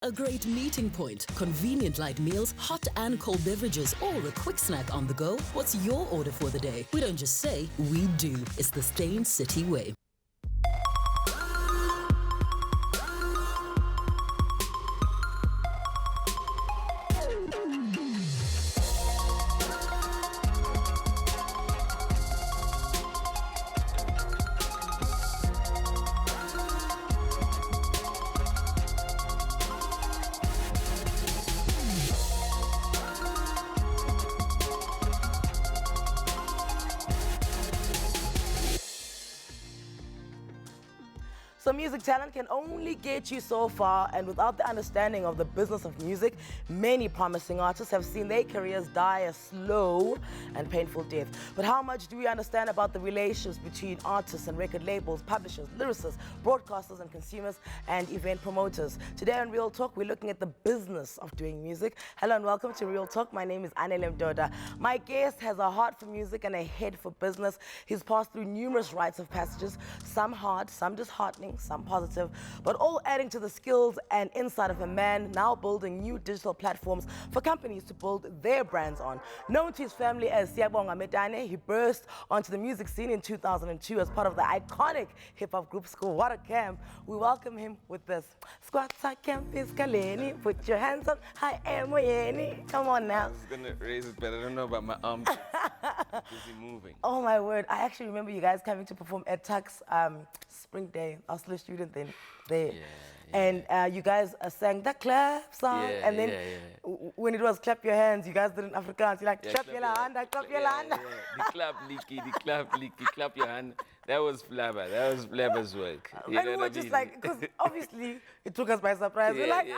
A great meeting point, convenient light meals, hot and cold beverages, or a quick snack on the go? What's your order for the day? We don't just say, we do. It's the Stain City way. So music talent can only get you so far, and without the understanding of the business of music, many promising artists have seen their careers die a slow and painful death. But how much do we understand about the relationships between artists and record labels, publishers, lyricists, broadcasters and consumers, and event promoters? Today on Real Talk, we're looking at the business of doing music. Hello and welcome to Real Talk. My name is Anele. My guest has a heart for music and a head for business. He's passed through numerous rites of passages, some hard, some disheartening, some positive, but all adding to the skills and insight of a man now building new digital platforms for companies to build their brands on. Known to his family as Siyabonga Medane, he burst onto the music scene in 2002 as part of the iconic hip-hop group Slikour. What a camp. We welcome him with this. Squatta camp is Kaleni, put your hands up, hi Emoyeni. Come on now. I was gonna raise it, but I don't know about my arms. Busy moving. Oh my word, I actually remember you guys coming to perform at Tuck's Spring Day. I was still a student then there. And you guys sang the clap song, and then when it was clap your hands, you guys did it in Afrikaans. You're like, clap your hand, clap your hand. The clap leaky, clap your hand. That was Flabber's work. And we were just like, because obviously it took us by surprise. We're like, okay.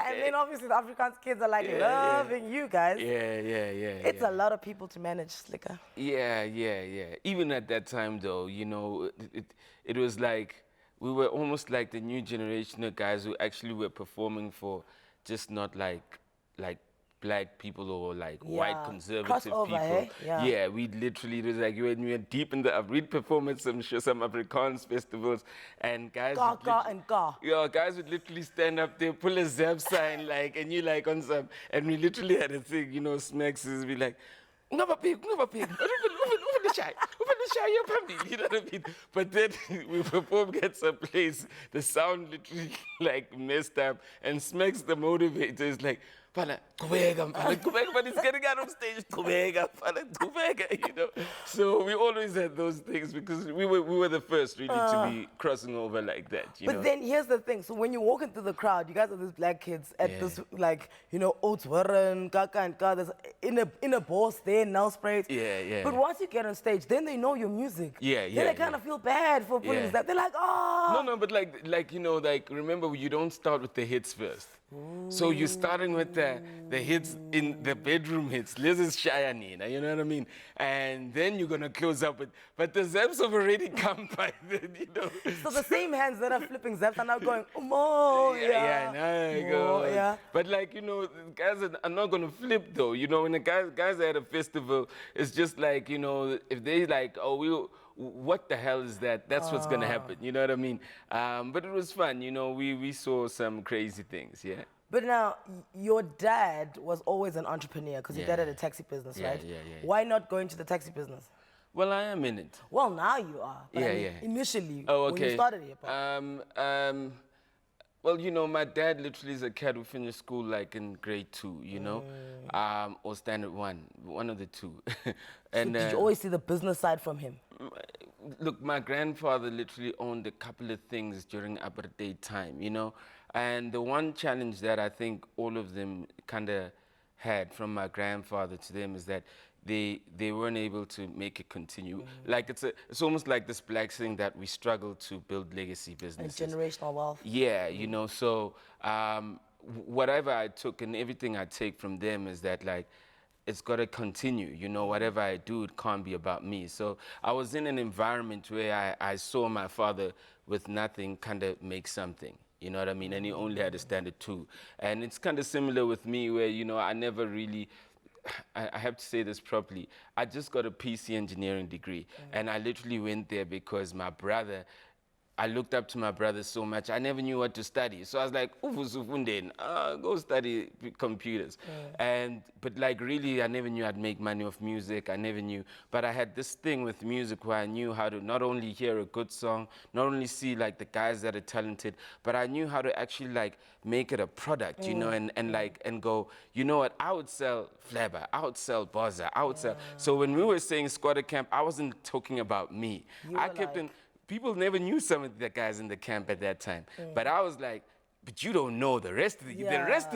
And then obviously the Afrikaans kids are like loving you guys. It's a lot of people to manage, Slikour. Yeah. Even at that time though, you know, it was like, we were almost like the new generation of guys who actually were performing for just not like black people or like white conservative crossover, people. eh? We literally, it was like when we were deep in the, we'd perform at some Afrikaans festivals, and guys guys would literally stand up there, pull a Zeb sign, like, and you like on some, and we literally had a thing, you know, Smacks is be like, Never pig. You know what I mean? But then we performed at some place, the sound literally like messed up, and Smacks the motivator is like, but he's getting out of stage, you know. So we always had those things because we were the first really to be crossing over like that, you know. But then here's the thing, so when you're walking through the crowd, you guys are these black kids at this, like, you know, Oats Warren, Kaka and Ka, there's in a boss there, nail sprays. But once you get on stage, then they know your music. Then they kind of feel bad for putting that. They're like, oh. No, but like, you know, like, remember, you don't start with the hits first. So you're starting with the hits in the bedroom hits. Liz is Shayanina, you know what I mean? And then you're gonna close up with, but the Zeps have already come by then, you know. So the same hands that are flipping Zeps are now going, now you go. But like, you know, guys are not gonna flip though. You know, when the guys are at a festival, it's just like, you know, if they like, what the hell is that? That's what's gonna happen, you know what I mean? But it was fun, you know, we saw some crazy things, But now, your dad was always an entrepreneur because your dad had a taxi business, right? Why not go into the taxi business? Well, I am in it. Well, now you are. But I mean, initially, when you started here. Well, you know, my dad literally is a kid who finished school like in grade 2, you know, or standard 1, one of the two. And so did you always see the business side from him? Look, my grandfather literally owned a couple of things during apartheid time, you know, and the one challenge that I think all of them kind of had from my grandfather to them is that they weren't able to make it continue. Like it's almost like this black thing that we struggle to build legacy businesses. And generational wealth. Yeah, you know, so whatever I took and everything I take from them is that like, it's got to continue, you know, whatever I do, it can't be about me. So I was in an environment where I saw my father with nothing kind of make something. You know what I mean? And he only had a standard 2. And it's kind of similar with me where, you know, I never really, I have to say this properly, I just got a PC engineering degree. And I literally went there because my brother I looked up to my brothers so much. I never knew what to study. So I was like, go study computers. But like really, I never knew I'd make money off music. I never knew. But I had this thing with music where I knew how to not only hear a good song, not only see like the guys that are talented, but I knew how to actually like make it a product, you know, and go, you know what, I would sell Flabber, I would sell Bozza, I would sell. So when we were saying squatter camp, I wasn't talking about me. I kept in, people never knew some of the guys in the camp at that time. But I was like, but you don't know the rest of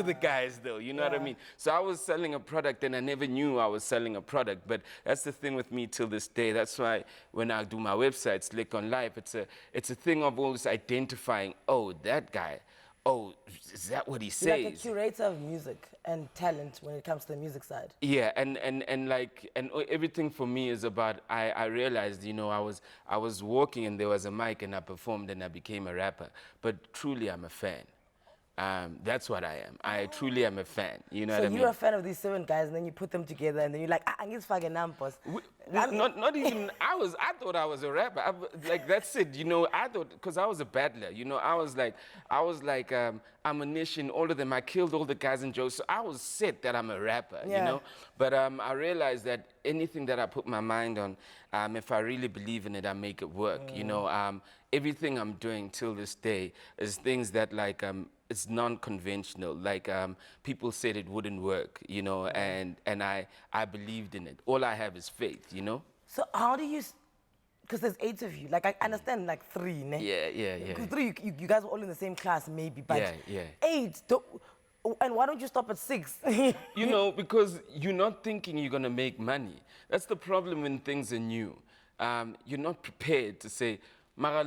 the guys though, you know what I mean? So I was selling a product and I never knew I was selling a product, but that's the thing with me till this day. That's why when I do my website, Slick on Life, it's a thing of always identifying, oh, that guy, oh, is that what he says? You're like a curator of music and talent when it comes to the music side. Yeah, and everything for me is about, I realized, you know, I was walking and there was a mic and I performed and I became a rapper. But truly, I'm a fan. That's what I am. I truly am a fan. You know what I mean? So you're a fan of these 7 guys and then you put them together and then you're like, I need fucking numbers. Not even, I thought I was a rapper. Like, that's it, you know, I thought, because I was a battler, you know, I was like, Ammunition, all of them, I killed all the guys in Joe, so I was set that I'm a rapper, you know? But I realized that anything that I put my mind on, if I really believe in it, I make it work, you know? Everything I'm doing till this day is things that like, it's non-conventional, like people said it wouldn't work, you know, and I believed in it. All I have is faith, you know? So how do you, because there's 8 of you, like I understand like 3, ne? Yeah. Because 3, you guys were all in the same class maybe, but Yeah. 8, and why don't you stop at 6? You know, because you're not thinking you're gonna make money. That's the problem when things are new. You're not prepared to say, because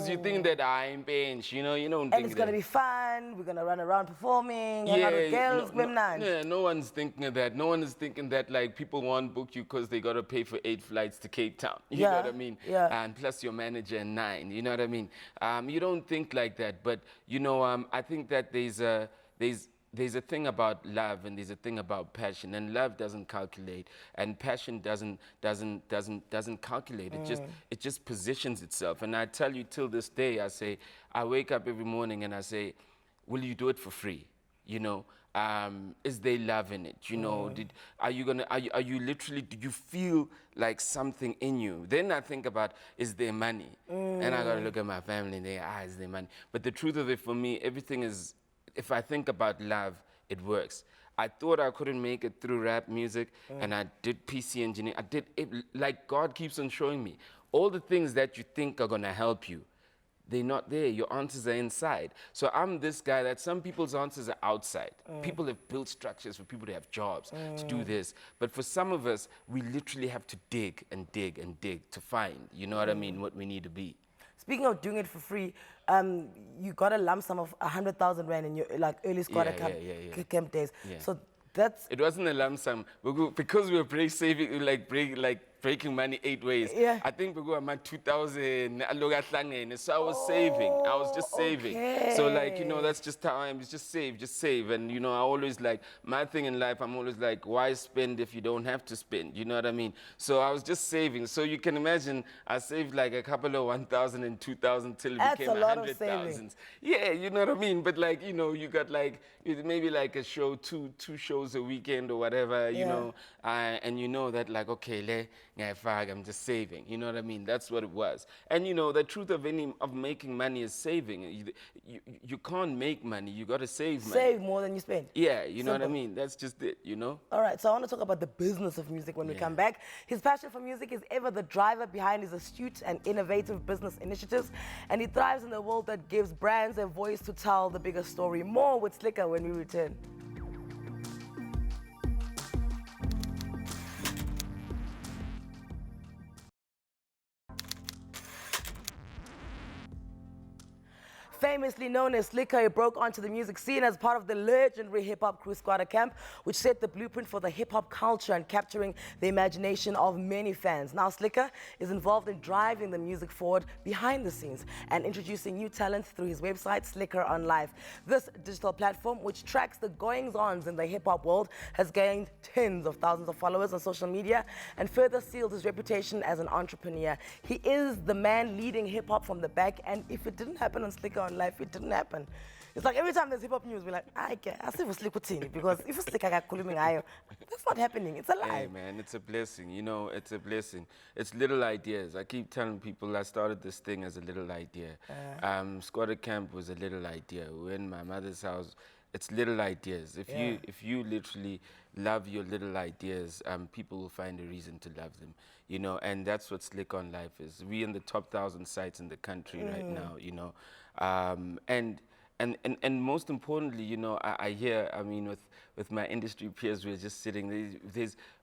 you think that I'm bench, you know, you don't think and it's going to be fun, we're going to run around performing, hang out with girls, no one's thinking of that. No one is thinking that, like, people won't book you because they got to pay for 8 flights to Cape Town. You know what I mean? And plus your manager and 9, you know what I mean? You don't think like that, but, you know, I think that there's a thing about love and there's a thing about passion, and love doesn't calculate and passion doesn't calculate. It just positions itself. And I tell you till this day, I wake up every morning and I say, will you do it for free? You know, is there love in it? You know, are you literally, do you feel like something in you? Then I think about, is there money? And I gotta look at my family and is there money? But the truth of it for me, everything is, if I think about love, it works. I thought I couldn't make it through rap music, and I did PC engineering. I did it, like God keeps on showing me. All the things that you think are gonna help you, they're not there. Your answers are inside. So I'm this guy that some people's answers are outside. People have built structures for people to have jobs, to do this. But for some of us, we literally have to dig and dig and dig to find, you know what I mean, what we need to be. Speaking of doing it for free, you got a lump sum of 100,000 rand in your like early squatter camp days. So that's... It wasn't a lump sum because we were breaking money 8 ways. I think we go about 2,000. So I was saving. I was just saving. So like, you know, that's just how I am. It's just save. And you know, I always like, my thing in life, I'm always like, why spend if you don't have to spend? You know what I mean? So I was just saving. So you can imagine, I saved like a couple of 1,000 and 2,000 till it became 100,000. Yeah, you know what I mean? But like, you know, you got like, maybe like a show, two shows a weekend or whatever, you know, and you know that like, okay, I'm just saving, you know what I mean? That's what it was. And you know, the truth of making money is saving. You can't make money, you got to save money. Save more than you spend. Yeah, you know what I mean? That's just it, you know? All right, so I want to talk about the business of music when we come back. His passion for music is ever the driver behind his astute and innovative business initiatives, and he thrives in a world that gives brands a voice to tell the bigger story. More with Slikour when we return. Fame Famously known as Slikour, broke onto the music scene as part of the legendary hip-hop crew Squatter Camp, which set the blueprint for the hip-hop culture and capturing the imagination of many fans. Now Slikour is involved in driving the music forward behind the scenes and introducing new talent through his website, Slikour on Live. This digital platform, which tracks the goings-ons in the hip-hop world, has gained tens of thousands of followers on social media and further sealed his reputation as an entrepreneur. He is the man leading hip-hop from the back, and if it didn't happen on Slikour on Live, it didn't happen. It's like every time there's hip-hop news, we're like, I see for Slikour, because if it's Slikour that's not happening. It's a lie. Hey man, it's a blessing. You know, it's a blessing. It's little ideas. I keep telling people I started this thing as a little idea. Squatter Camp was a little idea. We're in my mother's house. It's little ideas. If you literally love your little ideas, people will find a reason to love them. You know, and that's what Slikour on Life is. We're in the top 1,000 sites in the country right now. You know, and most importantly, you know, I hear, I mean, with my industry peers, we're just sitting,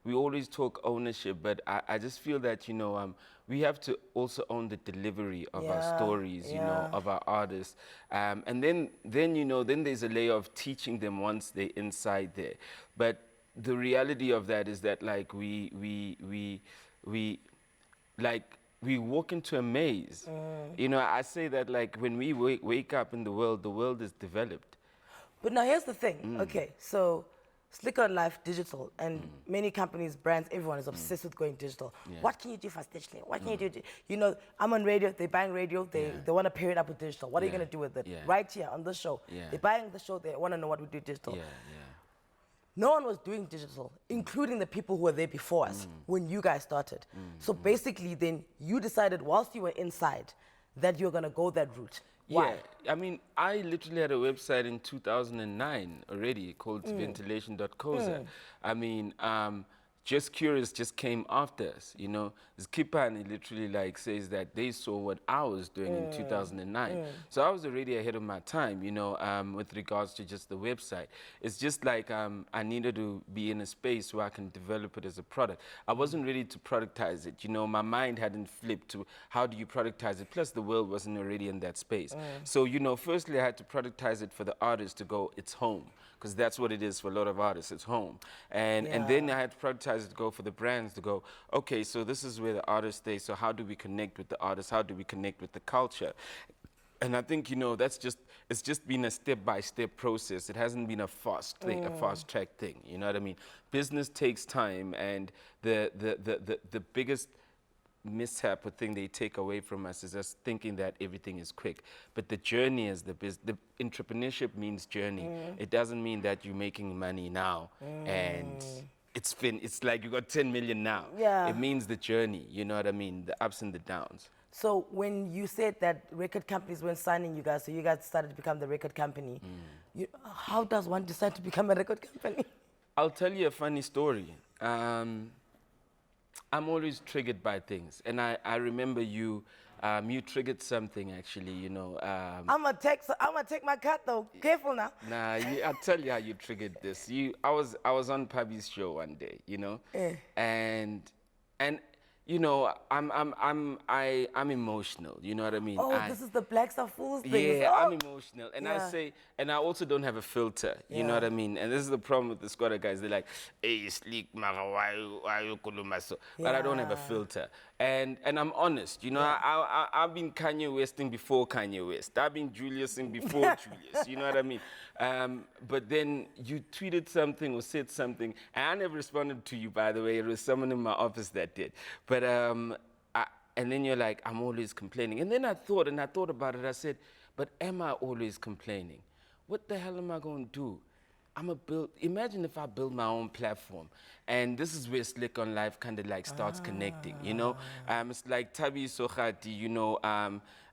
we always talk ownership, but I just feel that, you know, we have to also own the delivery of our stories, you know, of our artists. And then, you know, then there's a layer of teaching them once they're inside there. But the reality of that is that, like, we walk into a maze. You know, I say that, like, when we wake up in the world is developed. But now here's the thing. Okay, so Slikour on Life digital, and many companies, brands, everyone is obsessed with going digital. What can you do for digitally? What can you do? You know, I'm on radio, they're buying radio, they want to pair it up with digital. What are you going to do with it? Right here on this show. They're buying the show, they want to know what we do digital. No one was doing digital, including the people who were there before us when you guys started. So basically then you decided whilst you were inside that you're going to go that route. Why? Yeah, I mean, I literally had a website in 2009 already called ventilation.coza. I mean, Just Curious just came after us, you know. Skipani literally like says that they saw what I was doing in 2009. So I was already ahead of my time, you know, with regards to just the website. It's just like I needed to be in a space where I can develop it as a product. I wasn't ready to productize it, you know. My mind hadn't flipped to how do you productize it. Plus the world wasn't already in that space. So, you know, firstly I had to productize it for the artist to go, it's home. Because that's what it is for a lot of artists, it's home. And then I had to productize it to go for the brands to go, okay, so this is where the artist stays, so how do we connect with the artists, how do we connect with the culture? And I think, you know, it's just been a step-by-step process. It hasn't been a fast thing, a fast-track thing, you know what I mean? Business takes time, and the biggest mishap or thing they take away from us is us thinking that everything is quick. But the journey is the entrepreneurship means journey. It doesn't mean that you're making money now and it's like you got 10 million now. It means the journey, you know what I mean? The ups and the downs. So when you said that record companies weren't signing you guys, so you guys started to become the record company, how does one decide to become a record company? I'll tell you a funny story. I'm always triggered by things, and I remember you triggered something actually, you know. I'm gonna take my cut though. Careful now. Nah, I'll tell you how you triggered this. I was on Pabi's show one day, you know, and you know, I'm emotional. You know what I mean? Oh, this is the Black Star Fools thing. Yeah, I'm emotional, and I say, and I also don't have a filter. You know what I mean? And this is the problem with the Squatter guys. They're like, "Hey, sleek, mara, why you kuluma so?" But I don't have a filter, and I'm honest. You know, I've been Kanye Westing before Kanye West. I've been Juliusing before Julius. You know what I mean? But then you tweeted something or said something, and I never responded to you, by the way. It was someone in my office that did. But and then you're like, I'm always complaining. And then I thought about it. I said, but am I always complaining? What the hell am I going to do? Imagine if I build my own platform. And this is where Slikour on Life kind of like starts connecting, you know? It's like Tabi Sokhati, you know,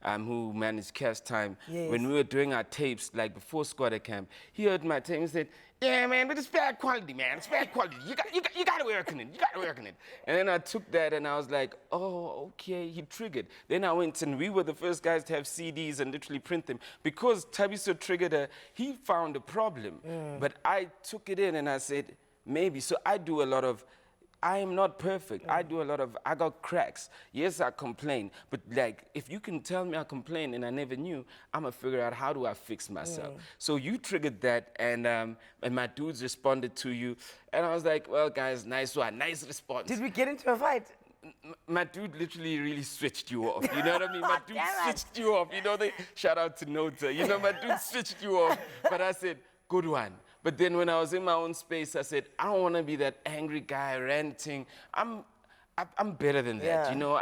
who managed Cast Time. When we were doing our tapes, like before Squatter Camp, he heard my tape and said, yeah, man, but it's bad quality, man. It's bad quality. You got to work on it. You got to work on it. And then I took that and I was like, oh, okay, he triggered. Then I went and we were the first guys to have CDs and literally print them. Because Tabiso triggered he found a problem. But I took it in and I said, maybe. So I do a lot of I am not perfect. I do a lot of, I got cracks. Yes, I complain, but like, if you can tell me I complain and I never knew, I'm gonna figure out how do I fix myself. So you triggered that, and my dudes responded to you, and I was like, well, guys, nice one, nice response. Did we get into a fight? My dude literally really switched you off. You know what I mean? My dude Damn it. switched you off. You know, shout out to Nota. You know, my dude switched you off. But I said, good one. But then when I was in my own space, I said, I don't want to be that angry guy ranting. I'm better than that, Yeah. you know.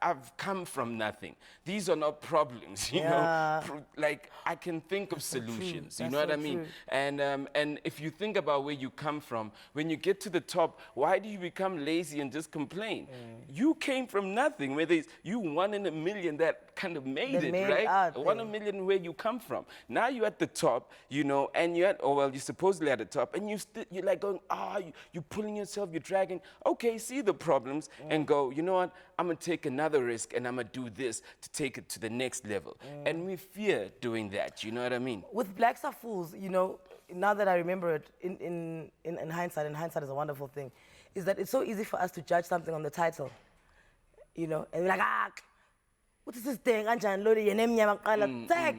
I've come from nothing. These are not problems, you Yeah. know. Like, I can think of solutions, you That's know what so I mean? true. And if you think about where you come from, when you get to the top, why do you become lazy and just complain? You came from nothing. Where you 1 in a million that kind of made That it, made it right? out 1 there. in a million where you come from. Now you're at the top, you know, and you're you're supposedly at the top, and you're like going, you're pulling yourself, you're dragging. Okay, see the problems and go, you know what? I'm gonna take another risk and I'm gonna do this to take it to the next level. And we fear doing that, you know what I mean? With Blacks Are Fools, you know, now that I remember it in hindsight, and hindsight is a wonderful thing, is that it's so easy for us to judge something on the title, you know, and we're like, what is this thing? Tag,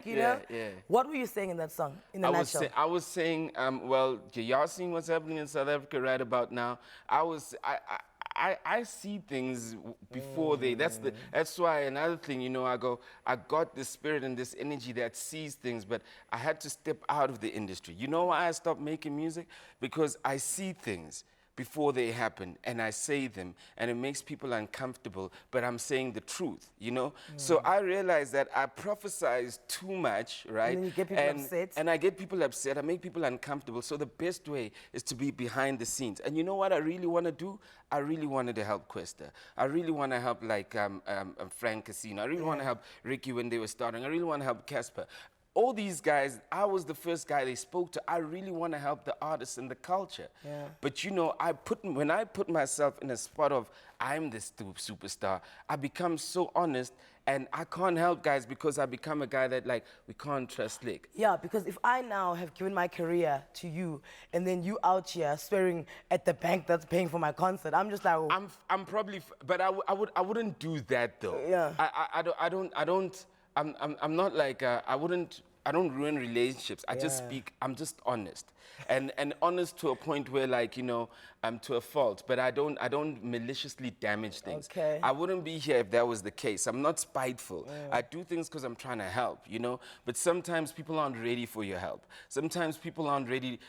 you know? Yeah. What were you saying in that song, in a nutshell? I was saying, well, y'all seeing what's happening in South Africa right about now. I see things before that's why another thing, you know, I got this spirit and this energy that sees things, but I had to step out of the industry. You know why I stopped making music? Because I see things before they happen, and I say them, and it makes people uncomfortable, but I'm saying the truth, you know? So I realized that I prophesize too much, right? And then you get people upset. And I get people upset, I make people uncomfortable, so the best way is to be behind the scenes. And you know what I really want to do? I really wanted to help Questa. I really want to help Frank Casino. I really want to help Ricky when they were starting. I really want to help Casper. All these guys, I was the first guy they spoke to. I really want to help the artists and the culture. Yeah. But you know, when I put myself in a spot of I'm the superstar, I become so honest, and I can't help guys because I become a guy that like, we can't trust Slick. Yeah, because if I now have given my career to you, and then you out here swearing at the bank that's paying for my concert, I'm just like, oh. I'm probably, but I wouldn't do that though. Yeah. I'm not like, I don't ruin relationships. I just speak, I'm just honest. And honest to a point where, like, you know, I'm to a fault, but I don't maliciously damage things. Okay. I wouldn't be here if that was the case. I'm not spiteful. I do things because I'm trying to help, you know? But sometimes people aren't ready for your help. Sometimes people aren't ready,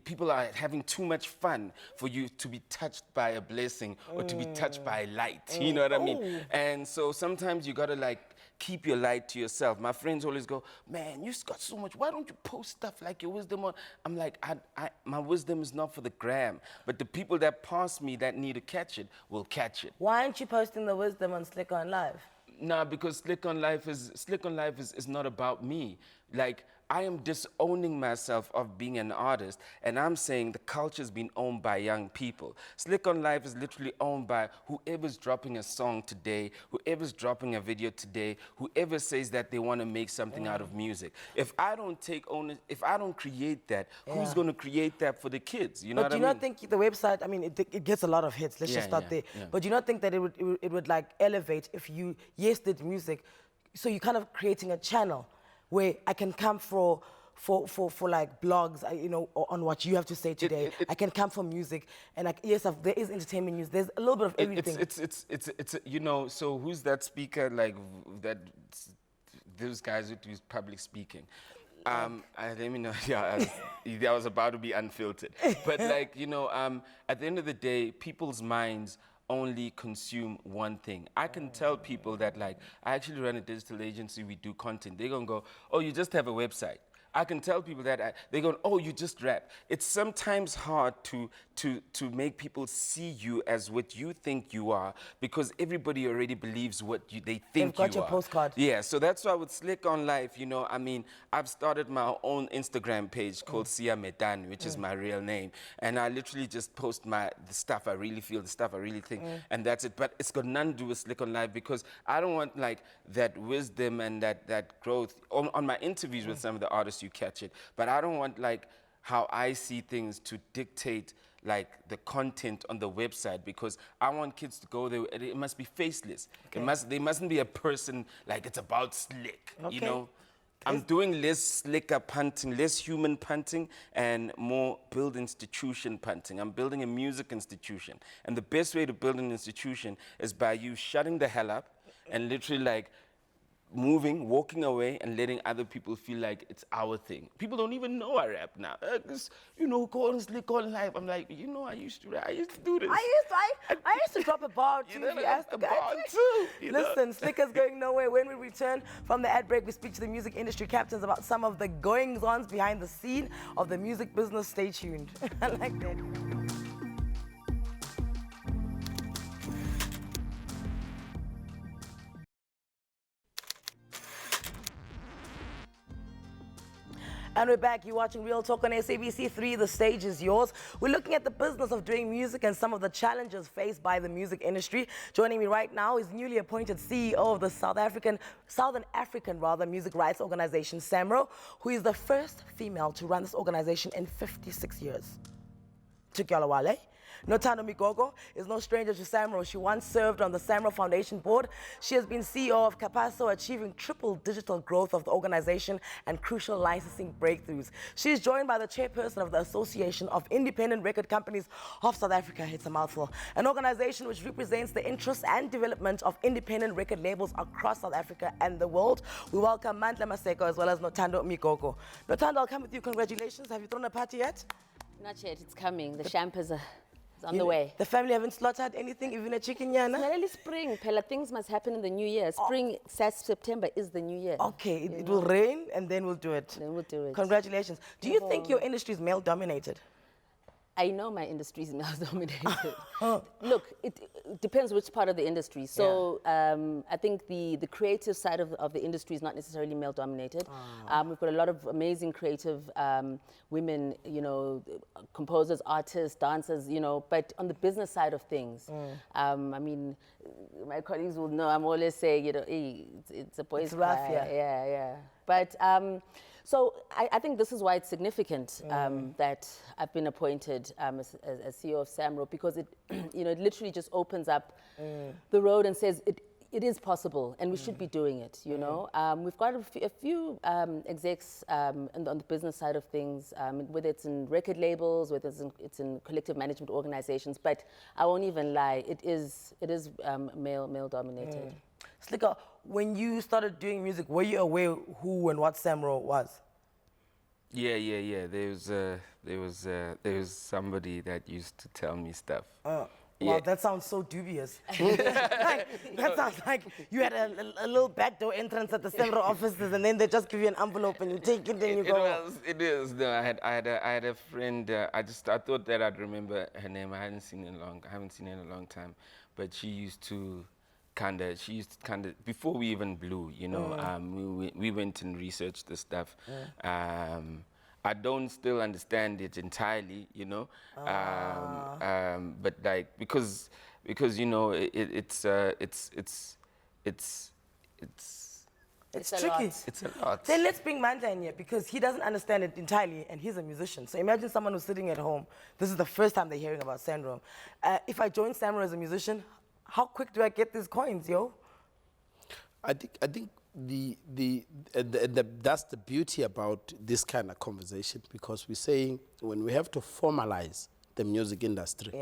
people are having too much fun for you to be touched by a blessing or to be touched by light, you know what I mean? And so sometimes you gotta like, keep your light to yourself. My friends always go, man, you got so much, why don't you post stuff like your wisdom on? I'm like, my wisdom is not for the gram, but the people that pass me that need to catch it will catch it. Why aren't you posting the wisdom on Slikour Live? Nah, because Slick on Life is not about me. Like, I am disowning myself of being an artist, and I'm saying the culture's been owned by young people. Slick on Life is literally owned by whoever's dropping a song today, whoever's dropping a video today, whoever says that they want to make something out of music. If I don't take ownership, if I don't create that, who's going to create that for the kids? You know what I mean? But do you not think the website, I mean, it gets a lot of hits, let's just start there. Yeah. But do you not think that it would like elevate if you, did music, so you're kind of creating a channel where I can come for like blogs, you know, on what you have to say today. I can come for music, and like, yes, there is entertainment news. There's a little bit of everything. It's you know. So who's that speaker like that? Those guys who do public speaking. Let me know. Yeah, I was about to be unfiltered. But like, you know, at the end of the day, people's minds only consume one thing. I can tell people that, like, I actually run a digital agency, we do content. They're gonna go, oh, you just have a website. I can tell people that they're going, oh, you just rap. It's sometimes hard to make people see you as what you think you are, because everybody already believes what they think you are. They've got your postcard. Yeah, so that's why with Slick on Life, you know, I mean, I've started my own Instagram page called Sia Medan, which is my real name. And I literally just post the stuff I really feel, the stuff I really think, and that's it. But it's got nothing to do with Slick on Life, because I don't want, like, that wisdom and that growth. On my interviews with some of the artists, you catch it. But I don't want, like, how I see things to dictate, like the content on the website, because I want kids to go there. It must be faceless. They mustn't be a person like it's about slick. You know, I'm doing less slicker punting, less human punting, and more build institution punting. I'm building a music institution, and the best way to build an institution is by you shutting the hell up and literally like moving, walking away, and letting other people feel like it's our thing. People don't even know I rap now. You know, go on Slikour live. I'm like, you know, I used to do this. I used to drop a bar too. You know, If you ask a the guy. bar too. Listen, Slikkour's going nowhere. When we return from the ad break, we speak to the music industry captains about some of the goings-ons behind the scene of the music business. Stay tuned. I like that. And we're back. You're watching Real Talk on SABC3. The stage is yours. We're looking at the business of doing music and some of the challenges faced by the music industry. Joining me right now is newly appointed CEO of the Southern African Music Rights Organization, SAMRO, who is the first female to run this organization in 56 years. Tukyala Wale. Nothando is no stranger to SAMRO. She once served on the SAMRO Foundation board. She has been CEO of CAPASSO, achieving triple digital growth of the organization and crucial licensing breakthroughs. She is joined by the chairperson of the Association of Independent Record Companies of South Africa. It's a mouthful. An organization which represents the interests and development of independent record labels across South Africa and the world. We welcome Mandla Maseko as well as Nothando. Nothando, I'll come with you. Congratulations. Have you thrown a party yet? Not yet. It's coming. The champers are on the way. The family haven't slaughtered anything, even a chicken, Yana? It's really spring, Pella. Things must happen in the new year. Spring, September is the new year. Okay, it will rain and then we'll do it. Then we'll do it. Congratulations. Do you think your industry is male-dominated? I know my industry is male-dominated. Look, it depends which part of the industry. So I think the creative side of the industry is not necessarily male-dominated. We've got a lot of amazing creative women, you know, composers, artists, dancers, you know, but on the business side of things, I mean, my colleagues will know I'm always saying, you know, hey, it's a boys' rough, cry. Yeah. But so I think this is why it's significant that I've been appointed as CEO of SAMRO, because it, you know, it literally just opens up the road and says it is possible and we should be doing it, you know. We've got a few execs on the business side of things, whether it's in record labels, whether it's in collective management organizations, but I won't even lie, it is male dominated. Slikour, when you started doing music, were you aware who and what SAMRO was? Yeah. There was somebody that used to tell me stuff. Wow, that sounds so dubious. That sounds like you had a little backdoor entrance at the SAMRO offices, and then they just give you an envelope and you take it and you go. It is. No, I had a friend. I thought that I'd remember her name. I haven't seen her in a long time, but she used to kind of before we even blew, you know. We went and researched the stuff. I don't still understand it entirely, you know, but like because you know it's tricky. It's a lot. Then let's bring Mandla in here, because he doesn't understand it entirely and he's a musician. So imagine someone who's sitting at home. This is the first time they're hearing about SAMRO. If I join SAMRO as a musician, how quick do I get these coins, yo? I think that's the beauty about this kind of conversation, because we're saying when we have to formalize the music industry,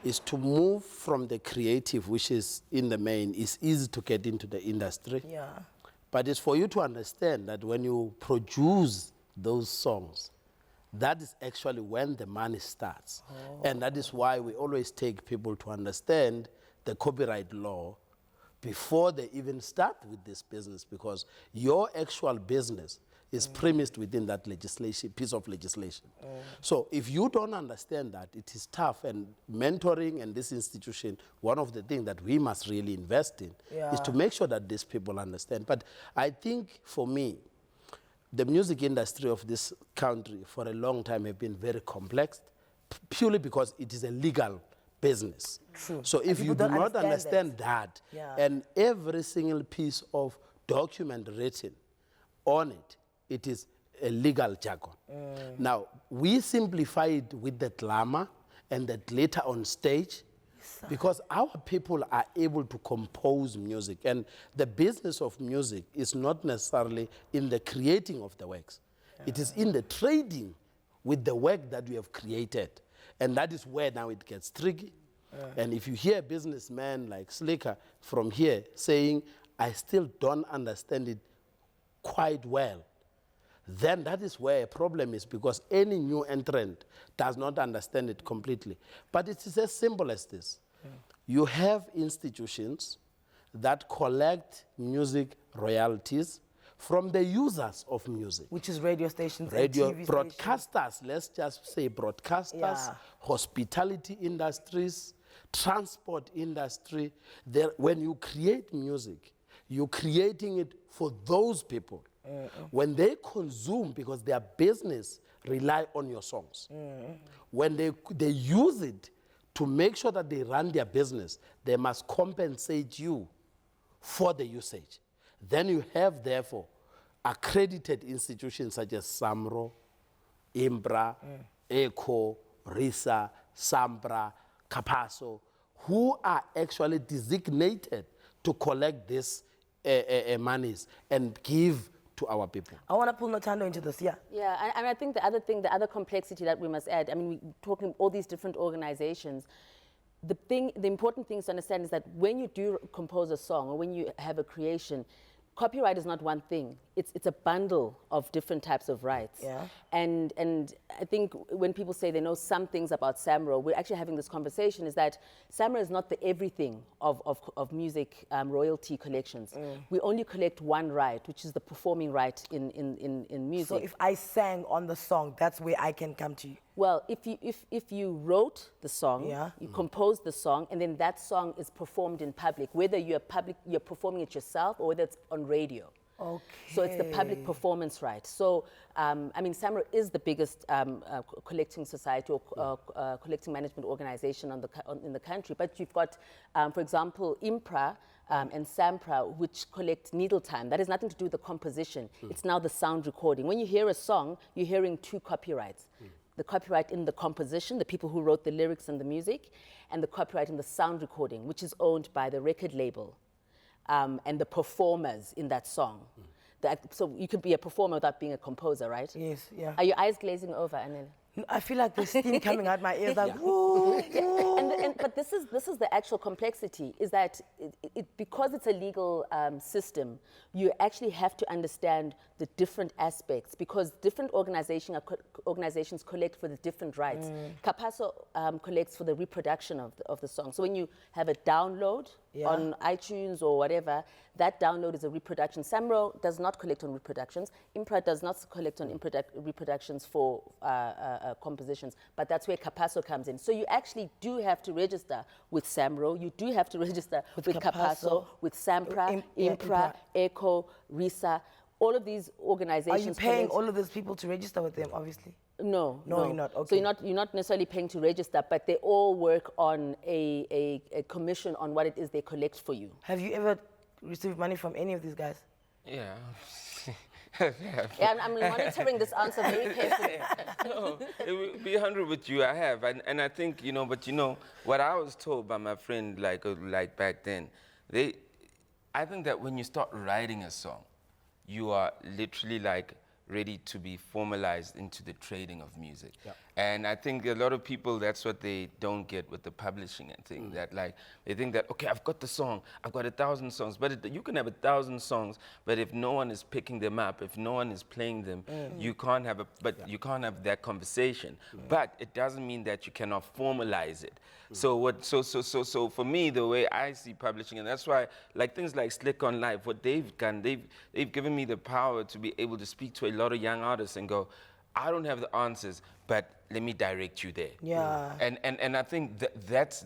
is to move from the creative, which is in the main, is easy to get into the industry. But it's for you to understand that when you produce those songs, that is actually when the money starts. And that is why we always take people to understand the copyright law before they even start with this business, because your actual business is premised within that piece of legislation. So if you don't understand that, it is tough. And mentoring and this institution, one of the things that we must really invest in is to make sure that these people understand. But I think for me, the music industry of this country for a long time have been very complex, purely because it is a legal business. True. So if you do not understand that, and every single piece of document written on it, it is a legal jargon. Now, we simplify it with the glamour and the glitter on stage because our people are able to compose music. And the business of music is not necessarily in the creating of the works. It is in the trading with the work that we have created. And that is where now it gets tricky. And if you hear a businessman like Slikour from here saying, I still don't understand it quite well, then that is where a problem is because any new entrant does not understand it completely. But it is as simple as this. You have institutions that collect music royalties from the users of music. Which is radio stations Radio and TV broadcasters, stations. let's just say broadcasters, Yeah. hospitality industries, transport industry. When you create music, you're creating it for those people. When they consume, because their business rely on your songs, when they use it to make sure that they run their business, they must compensate you for the usage. Then you have, therefore, accredited institutions such as SAMRO, IMBRA, ECHO, RISA, SAMBRA, CAPASSO, who are actually designated to collect these monies and give to our people. I want to pull Nothando into this, yeah. Yeah, and I think the other complexity that we must add, I mean, we're talking all these different organizations. The important thing to understand is that when you do compose a song or when you have a creation, copyright is not one thing. It's a bundle of different types of rights. Yeah. And I think when people say they know some things about SAMRO, we're actually having this conversation is that SAMRO is not the everything of music royalty collections. We only collect one right, which is the performing right in music. So if I sang on the song, that's where I can come to you. Well, if you wrote the song, Yeah. you composed the song, and then that song is performed in public, whether you're performing it yourself or whether it's on radio. Okay. So it's the public performance right. So, I mean, SAMRO is the biggest collecting society or collecting management organization in the country. But you've got, for example, IMPRA and SAMPRA, which collect needle time. That has nothing to do with the composition. It's now the sound recording. When you hear a song, you're hearing two copyrights. The copyright in the composition, the people who wrote the lyrics and the music, and the copyright in the sound recording, which is owned by the record label. And the performers in that song. So you could be a performer without being a composer, right? Yes, yeah. Are your eyes glazing over, Anele? I feel like there's steam coming out my ears, like, woo, woo. But this is the actual complexity, is that because it's a legal system, you actually have to understand the different aspects, because different organizations collect for the different rights. CAPASSO collects for the reproduction of the song. So when you have a download on iTunes or whatever, that download is a reproduction. SAMRO does not collect on reproductions. IMPRA does not collect on reproductions for compositions, but that's where CAPASSO comes in. So you actually do have to register with SAMRO, you do have to register with CAPASSO, with SAMPRA, IMPRA, ECHO, RISA, all of these organizations. Are you paying all of those people to register with them, obviously? No, you're not. Okay. So you're not necessarily paying to register, but they all work on a commission on what it is they collect for you. Have you ever received money from any of these guys? Yeah. Yeah, I'm monitoring this answer very carefully. No, it would be 100 with you. I have, and I think but what I was told by my friend, like back then, I think that when you start writing a song, you are literally like ready to be formalized into the trading of music. Yeah. And I think a lot of people, that's what they don't get with the publishing and thing. That like, they think that, okay, I've got the song, I've got 1,000 songs, but you can have 1,000 songs, but if no one is picking them up, if no one is playing them, you can't have you can't have that conversation. But it doesn't mean that you cannot formalize it. So for me, the way I see publishing, and that's why, like things like Slikour Live, what they've done, they've given me the power to be able to speak to a lot of young artists and go, I don't have the answers, but let me direct you there. Yeah. And I think that's,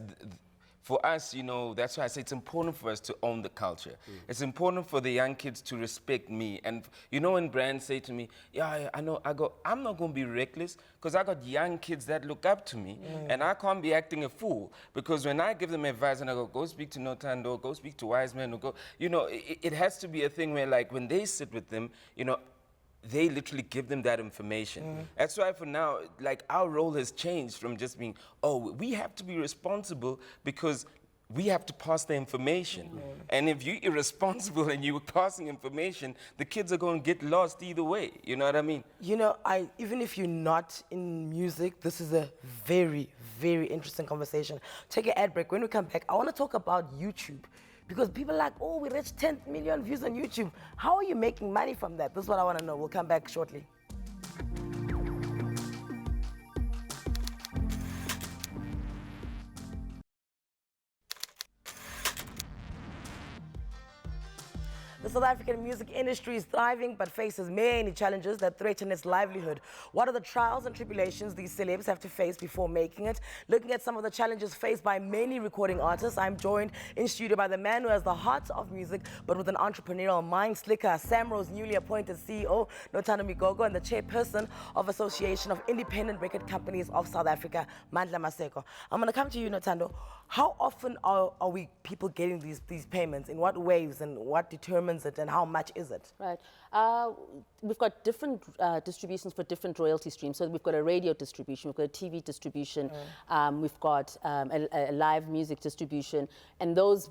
for us, that's why I say it's important for us to own the culture. It's important for the young kids to respect me. And when brands say to me, yeah, I know, I go, I'm not going to be reckless because I got young kids that look up to me and I can't be acting a fool, because when I give them advice and I go speak to Nothando, go speak to Wiseman, or go, it has to be a thing where, like, when they sit with them, they literally give them that information. That's why for now, like, our role has changed from just being, oh, we have to be responsible because we have to pass the information. And if you're irresponsible and you're passing information, the kids are going to get lost either way. You know what I mean? You know, even if you're not in music, this is a very, very interesting conversation. Take an ad break. When we come back, I want to talk about YouTube. Because people are like, oh, we reached 10 million views on YouTube. How are you making money from that? This is what I want to know. We'll come back shortly. The South African music industry is thriving but faces many challenges that threaten its livelihood. What are the trials and tribulations these celebs have to face before making it? Looking at some of the challenges faced by many recording artists, I'm joined in studio by the man who has the heart of music but with an entrepreneurial mind, Slikour, SAMRO's newly appointed CEO, Nothando, and the chairperson of Association of Independent Record Companies of South Africa, Mandla Maseko. I'm going to come to you, Nothando. How often are we people getting these payments? In what waves and what determines it and how much is it? Right. We've got different distributions for different royalty streams. So we've got a radio distribution, we've got a TV distribution, we've got a live music distribution, and those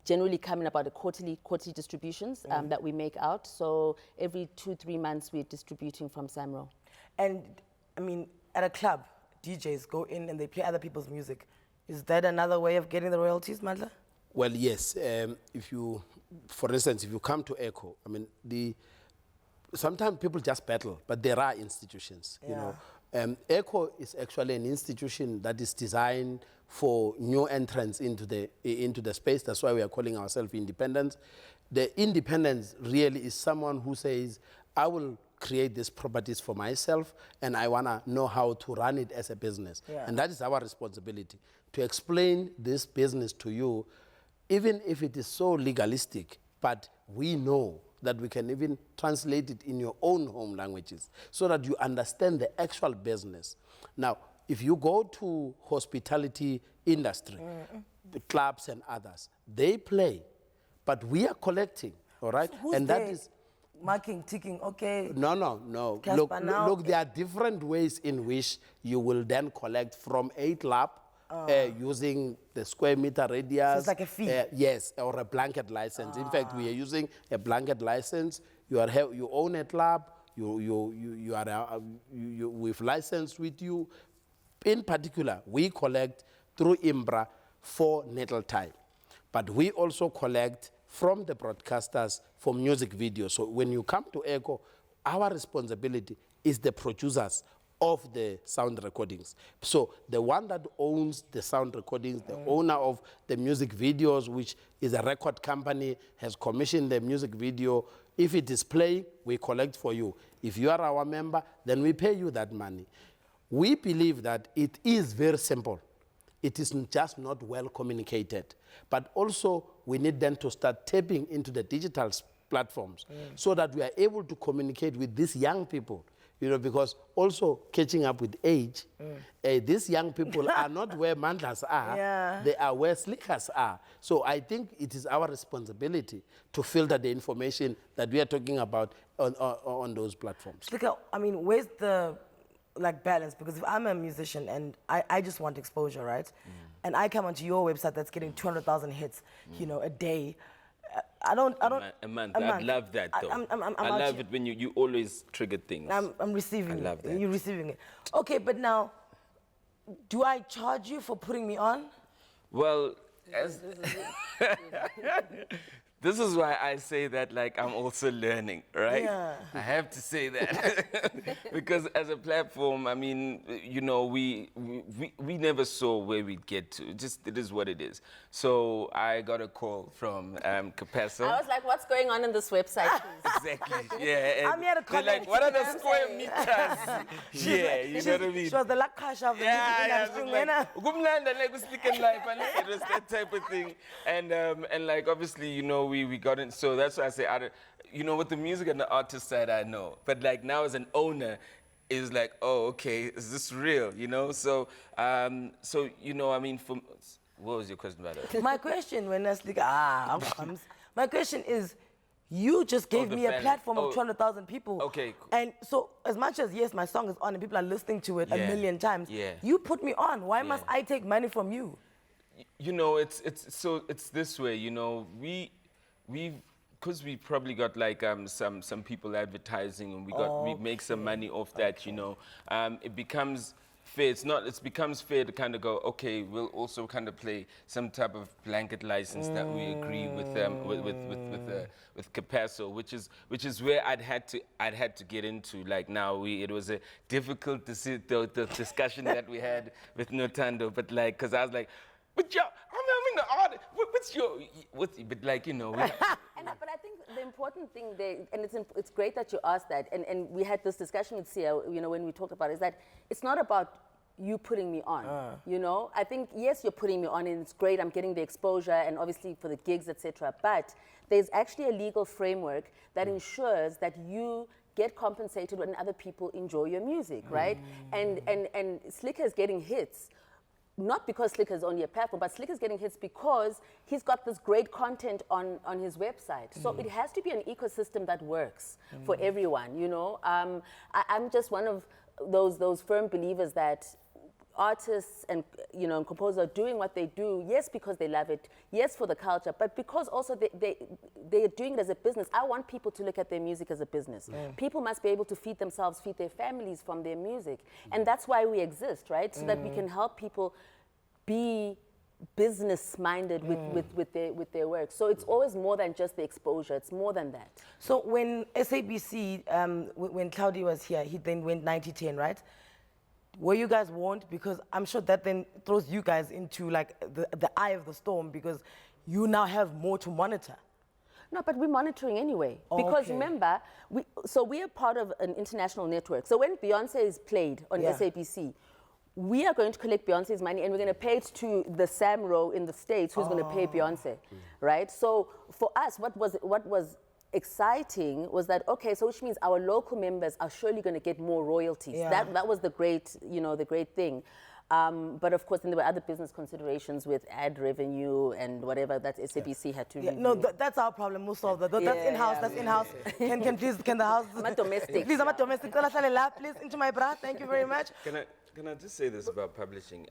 generally come in about quarterly distributions that we make out. So every 2-3 months we're distributing from SAMRO. And I mean, at a club, DJs go in and they play other people's music. Is that another way of getting the royalties, Mandla? Well, yes. If you, for instance, if you come to Echo, I mean, sometimes people just battle, but there are institutions, you know. Echo is actually an institution that is designed for new entrants into the space. That's why we are calling ourselves independents. The independence really is someone who says, I will create these properties for myself and I want to know how to run it as a business. And that is our responsibility, to explain this business to you, even if it is so legalistic, but we know that we can even translate it in your own home languages so that you understand the actual business. Now, if you go to hospitality industry, the clubs and others, they play, but we are collecting, all right? So and that is marking, ticking, okay. No. Look, there are different ways in which you will then collect from a club using the square meter radius. So it's like a fee? Yes, or a blanket license. In fact, we are using a blanket license. You own a club, we've licensed with you. In particular, we collect through IMBRA for natal time. But we also collect from the broadcasters for music videos. So when you come to Echo, our responsibility is the producers of the sound recordings. So the one that owns the sound recordings, the owner of the music videos, which is a record company, has commissioned the music video. If it is playing, we collect for you. If you are our member, then we pay you that money. We believe that it is very simple. It is just not well communicated. But also, we need them to start tapping into the digital platforms so that we are able to communicate with these young people. You know, because also catching up with age, these young people are not where Mandlas are, they are where Slikours are. So I think it is our responsibility to filter the information that we are talking about on those platforms. Slikour, I mean, where's the balance? Because if I'm a musician and I just want exposure, right? And I come onto your website that's getting 200,000 hits, you know, a day. I don't. A month. I love that though. I love it when you always trigger things. I'm receiving it. I love that. You're receiving it. Okay, but now, do I charge you for putting me on? Well, this is why I say that, like, I'm also learning, right? Yeah. I have to say that. Because as a platform, I mean, you know, we never saw where we'd get to. It is what it is. So I got a call from CAPASSO. I was like, what's going on in this website, please? Exactly, yeah. I'm here to comment. They're like, what are the square meters? Yeah, you know what I mean? She was the Lakasha of the music industry. It was that type of thing. And like, obviously, you know, we got it. So that's why I say, you know, with the music and the artist side, I know. But like now as an owner, it's like, oh, okay, is this real? You know? So, you know, I mean, what was your question about that? My question, when I speak, my question is, You just gave the me a fan- platform of oh, 200,000 people. okay, cool. And so, as much as, yes, my song is on and people are listening to it a Yeah, million times, yeah. you put me on. Why must Yeah. I take money from you? You know, it's this way. You know, we've because we probably got like some people advertising, and we make some money off that. You know, it becomes fair. It becomes fair to kind of go, okay, we'll also kind of play some type of blanket license that we agree with with CAPASSO, which is where I'd had to get into. Like now, it was a difficult the discussion that we had with Nothando, but like, cause I was like, but yo, I'm in the art. But like, you know. But I think the important thing there, and it's great that you asked that, and we had this discussion with Sia, you know, when we talked about it, is that it's not about you putting me on, you know? I think, yes, you're putting me on, and it's great, I'm getting the exposure, and obviously for the gigs, etc. But there's actually a legal framework that ensures that you get compensated when other people enjoy your music, right? And Slikour is getting hits, not because Slikour is only a platform, but Slikour is getting hits because he's got this great content on his website. So it has to be an ecosystem that works for everyone, you know? I'm just one of those firm believers that artists and, you know, composers are doing what they do, yes, because they love it, yes, for the culture, but because also they're doing it as a business. I want people to look at their music as a business. People must be able to feed themselves, feed their families from their music. And that's why we exist, right? So that we can help people be business-minded with their work. So it's always more than just the exposure, it's more than that. So when SABC, when Claudia was here, he then went 90-10, right? Were you guys warned? Because I'm sure that then throws you guys into like the eye of the storm, because you now have more to monitor. No, but we're monitoring anyway. Because remember, we are part of an international network. So when Beyonce is played on SABC, we are going to collect Beyonce's money and we're going to pay it to the SAMRO in the States, who's going to pay Beyonce, right? So for us, what was exciting was that, okay, so which means our local members are surely going to get more royalties. That was the great, you know, the great thing. But of course, then there were other business considerations with ad revenue and whatever that SABC had to review. No, that's our problem. We'll solve that. That's in-house. That's in-house. Can the house? I'm a domestic. Please, I'm a domestic. Please, into my bra. Thank you very much. Can I just say this about publishing?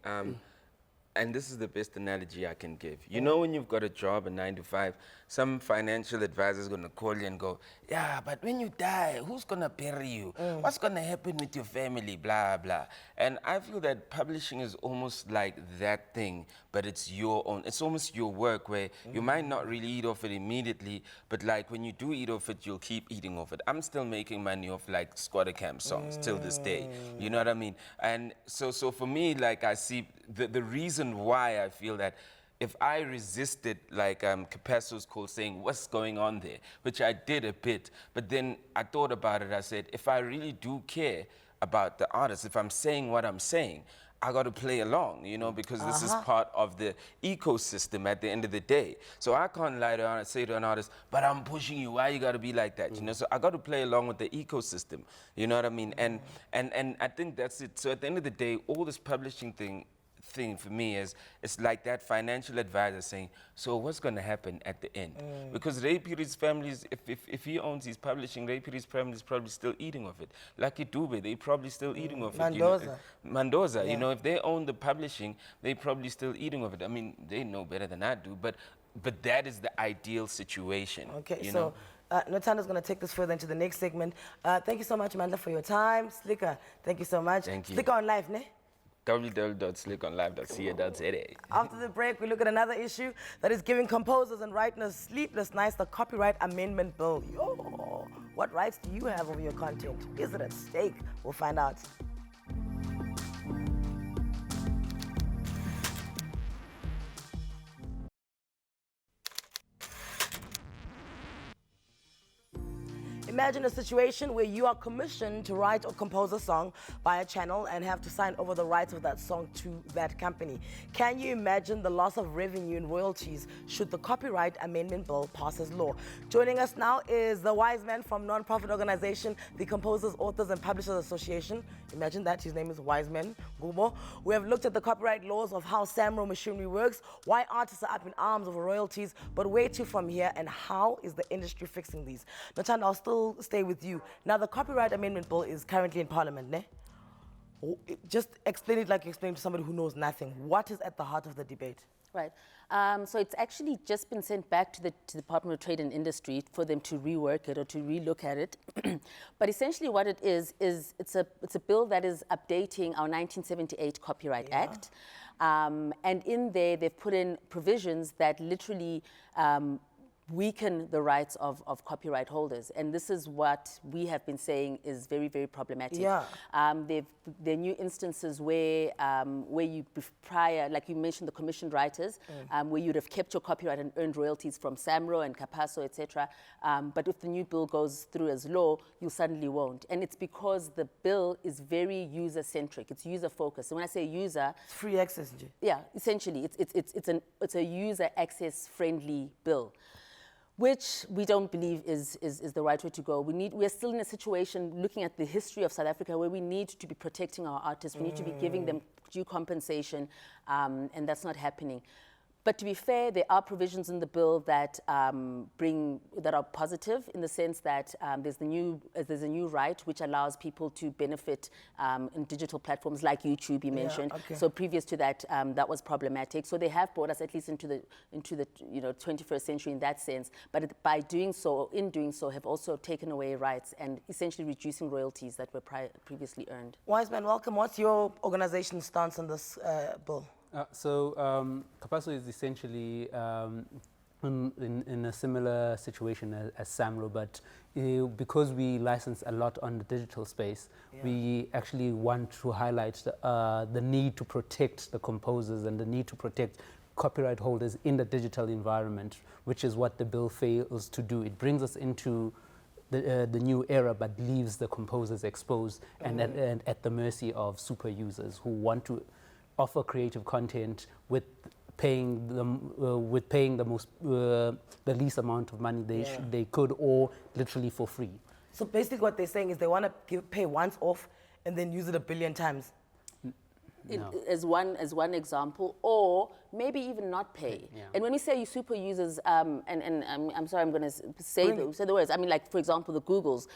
And this is the best analogy I can give. You know, when you've got a job, a 9 to 5, some financial advisor is going to call you and go, yeah, but when you die, who's going to bury you? What's going to happen with your family? Blah, blah. And I feel that publishing is almost like that thing, but it's your own. It's almost your work where you might not really eat off it immediately, but like when you do eat off it, you'll keep eating off it. I'm still making money off like squatter camp songs till this day. You know what I mean? And so for me, like I see the reason why I feel that if I resisted like CAPASSO's call saying what's going on there, which I did a bit, but then I thought about it, I said, if I really do care about the artist, if I'm saying what I'm saying, I got to play along, you know, because this is part of the ecosystem at the end of the day. So I can't lie to and say to an artist, but I'm pushing you, why you got to be like that, you know? So I got to play along with the ecosystem, you know what I mean? And I think that's it. So at the end of the day, all this publishing thing for me is it's like that financial advisor saying, so what's going to happen at the end? Because Ray Piri's families, if he owns his publishing, Ray Piri's family is probably still eating of it. Lucky Dube, they probably still eating of it. You know? Mendoza, you know, if they own the publishing, they probably still eating of it. I mean, they know better than I do, but that is the ideal situation. Okay, you so know? Nothando's going to take this further into the next segment. Thank you so much, Mandla, for your time. Slikour, thank you so much. Thank you. Slikour on live, ne? www.slikonlive.ca.za. After the break, we look at another issue that is giving composers and writers sleepless nights, the Copyright Amendment Bill. Yo, what rights do you have over your content? Is it at stake? We'll find out. imagine a situation where you are commissioned to write or compose a song by a channel and have to sign over the rights of that song to that company. Can you imagine the loss of revenue and royalties should the Copyright Amendment Bill pass as law? Joining us now is the Wiseman from non-profit organization, the Composers, Authors and Publishers Association. Imagine that, his name is Wiseman, Ngubo. We have looked at the copyright laws of how SAMRO machinery works, why artists are up in arms over royalties, but where to from here, and how is the industry fixing these? Nothando, I'll still stay with you. Now, the Copyright Amendment Bill is currently in Parliament, ne? Just explain it like you explain to somebody who knows nothing. What is at the heart of the debate? Right. So it's actually just been sent back to the Department of Trade and Industry for them to rework it or to relook at it. But essentially what it is it's a bill that is updating our 1978 Copyright Act. And in there, they've put in provisions that literally weaken the rights of copyright holders. And this is what we have been saying is very, very problematic. Yeah. There are new instances where you prior, like you mentioned, the commissioned writers, where you'd have kept your copyright and earned royalties from SAMRO and CAPASSO, etc. But if the new bill goes through as law, you suddenly won't. And it's because the bill is very user-centric. It's user-focused. And when I say user, it's free access. Yeah, essentially, it's a user access-friendly bill, which we don't believe is the right way to go. We're still in a situation, looking at the history of South Africa, where we need to be protecting our artists. We need to be giving them due compensation, and that's not happening. But to be fair, there are provisions in the bill that that are positive, in the sense that there's a new right which allows people to benefit in digital platforms like YouTube, you mentioned. Okay. So previous to that, that was problematic. So they have brought us at least into the 21st century in that sense. But by doing so, have also taken away rights and essentially reducing royalties that were previously earned. Wiseman, welcome. What's your organization's stance on this bill? CAPASSO is essentially in a similar situation as SAMRO, but because we license a lot on the digital space, we actually want to highlight the need to protect the composers and the need to protect copyright holders in the digital environment, which is what the bill fails to do. It brings us into the new era, but leaves the composers exposed and at the mercy of super users who want to offer creative content with paying the least amount of money they could, or literally for free. So basically what they're saying is they want to pay once off and then use it 1 billion times. No. As one example, or maybe even not pay. Yeah. And when we say super users, and I'm sorry, I'm going to say the words. I mean, like, for example, the Googles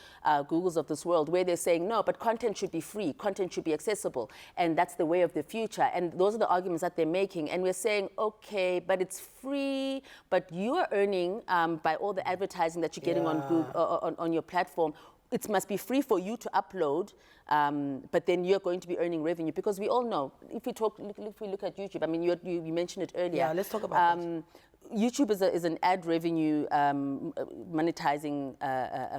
of this world, where they're saying, no, but content should be free, content should be accessible, and that's the way of the future. And those are the arguments that they're making. And we're saying, okay, but it's free, but you are earning by all the advertising that you're getting on Google, on your platform. It must be free for you to upload, but then you're going to be earning revenue, because we all know, if we look at YouTube, I mean, you mentioned it earlier. Yeah, let's talk about that. YouTube is an ad revenue monetizing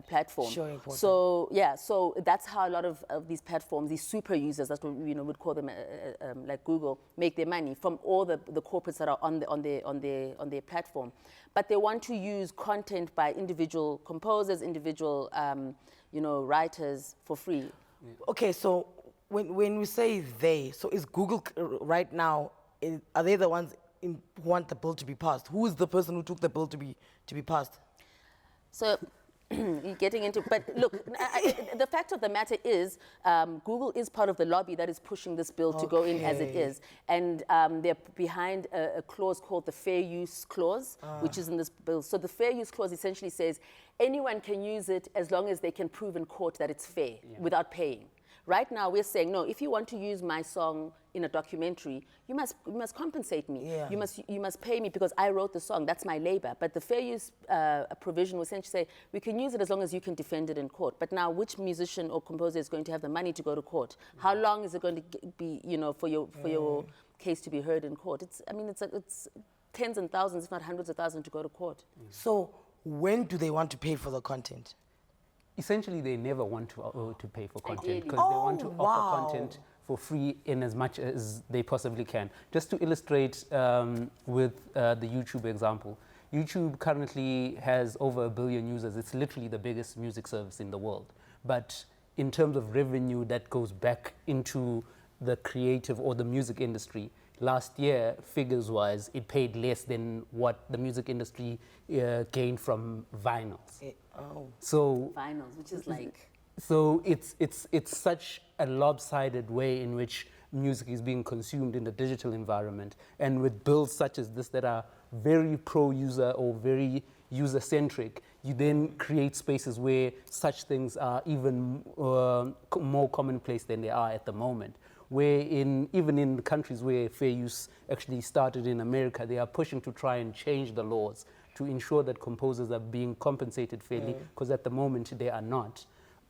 platform. Sure, important. So yeah, so that's how a lot of these platforms, these super users, that's what would call them, like Google, make their money from all the corporates that are on their platform. But they want to use content by individual composers, individual writers for free. Yeah. Okay, so when we say they, so is Google right now? Are they the ones who want the bill to be passed? Who is the person who took the bill to be passed? So you're getting into, but look, the fact of the matter is, Google is part of the lobby that is pushing this bill to go in as it is. And they're behind a clause called the Fair Use Clause, which is in this bill. So the Fair Use Clause essentially says anyone can use it as long as they can prove in court that it's fair without paying. Right now, we're saying, no, if you want to use my song in a documentary, you must compensate me. Yeah. You must pay me because I wrote the song. That's my labor. But the fair use provision will essentially say, we can use it as long as you can defend it in court. But now, which musician or composer is going to have the money to go to court? How long is it going to be, for your case to be heard in court? It's tens and thousands, if not hundreds of thousands, to go to court. So when do they want to pay for the content? Essentially, they never want to pay for content, because Oh, they want to offer content for free in as much as they possibly can. Just to illustrate with the YouTube example, YouTube currently has over 1 billion users. It's literally the biggest music service in the world. But in terms of revenue that goes back into the creative or the music industry, last year, figures-wise, it paid less than what the music industry gained from vinyls. So Vinyls, which is like... So it's such a lopsided way in which music is being consumed in the digital environment. And with bills such as this that are very pro-user or very user-centric, you then create spaces where such things are even more commonplace than they are at the moment. Where even in countries where fair use actually started in America, they are pushing to try and change the laws to ensure that composers are being compensated fairly, because at the moment they are not.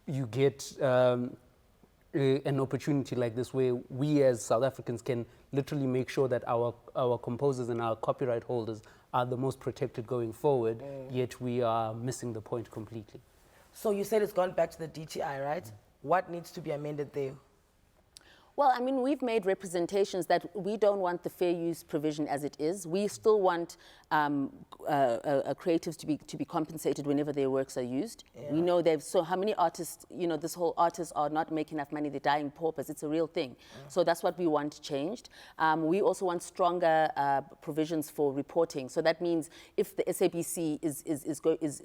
You get an opportunity like this where we as South Africans can literally make sure that our composers and our copyright holders are the most protected going forward, yet we are missing the point completely. So you said it's gone back to the DTI, right? What needs to be amended there? Well, I mean, we've made representations that we don't want the fair use provision as it is. We still want creatives to be compensated whenever their works are used. We know so how many artists, you know, this whole artists are not making enough money, they're dying paupers. It's a real thing. So that's what we want changed. We also want stronger provisions for reporting. So that means if the SABC is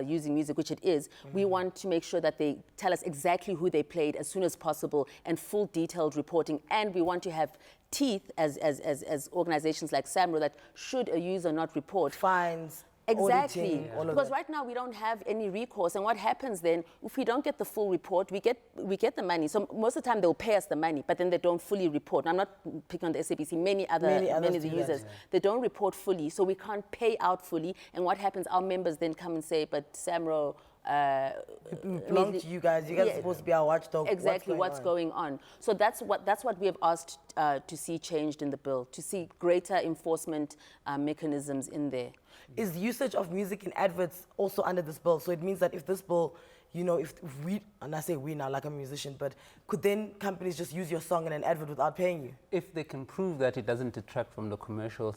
using music, which it is, we want to make sure that they tell us exactly who they played as soon as possible and full detailed reporting. And we want to have teeth as organizations like SAMRO that should a user not report. Fines. Exactly. Auditing, all of because that. right now we don't have any recourse, and what happens then, if we don't get the full report, we get the money. So most of the time they'll pay us the money, but then they don't fully report. I'm not picking on the SABC, many of the users, they don't report fully, so we can't pay out fully. And what happens, our members then come and say, but SAMRO, it belongs to you guys. You guys are supposed to be our watchdog. Exactly, what's going on. So that's what we have asked to see changed in the bill, to see greater enforcement mechanisms in there. Is usage of music in adverts also under this bill? So it means that if this bill, you know, if we, and I say we now like a musician, but could then companies just use your song in an advert without paying you? If they can prove that it doesn't detract from the commercial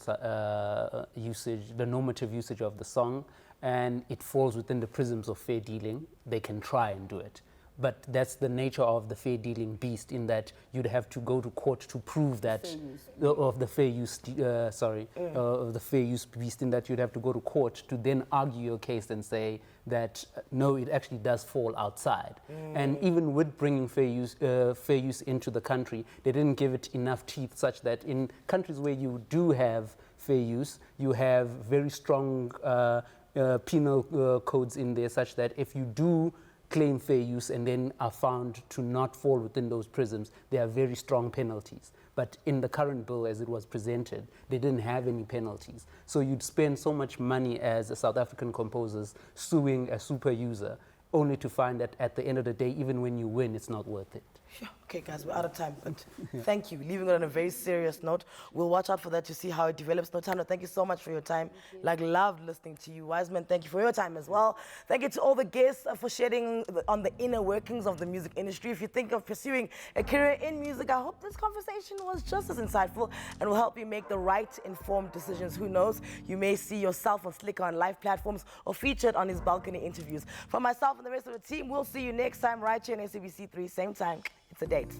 usage, the normative usage of the song, and it falls within the prisms of fair dealing, they can try and do it. But that's the nature of the fair dealing beast, in that you'd have to go to court to prove that of the fair use of the fair use beast, in that you'd have to go to court to then argue your case and say that no, it actually does fall outside. And even with bringing fair use into the country, they didn't give it enough teeth, such that in countries where you do have fair use, you have very strong penal codes in there, such that if you do claim fair use and then are found to not fall within those prisms, there are very strong penalties. But in the current bill as it was presented, they didn't have any penalties. So you'd spend so much money as a South African composers suing a super user, only to find that at the end of the day, even when you win, it's not worth it. Okay, guys, we're out of time, but thank you. Leaving it on a very serious note. We'll watch out for that to see how it develops. Nothando, thank you so much for your time. Like, loved listening to you. Wiseman, thank you for your time as well. Thank you to all the guests for shedding on the inner workings of the music industry. If you think of pursuing a career in music, I hope this conversation was just as insightful and will help you make the right informed decisions. Who knows, you may see yourself on Slikour on live platforms or featured on his balcony interviews. For myself and the rest of the team, we'll see you next time right here on SABC 3, same time. It's a date.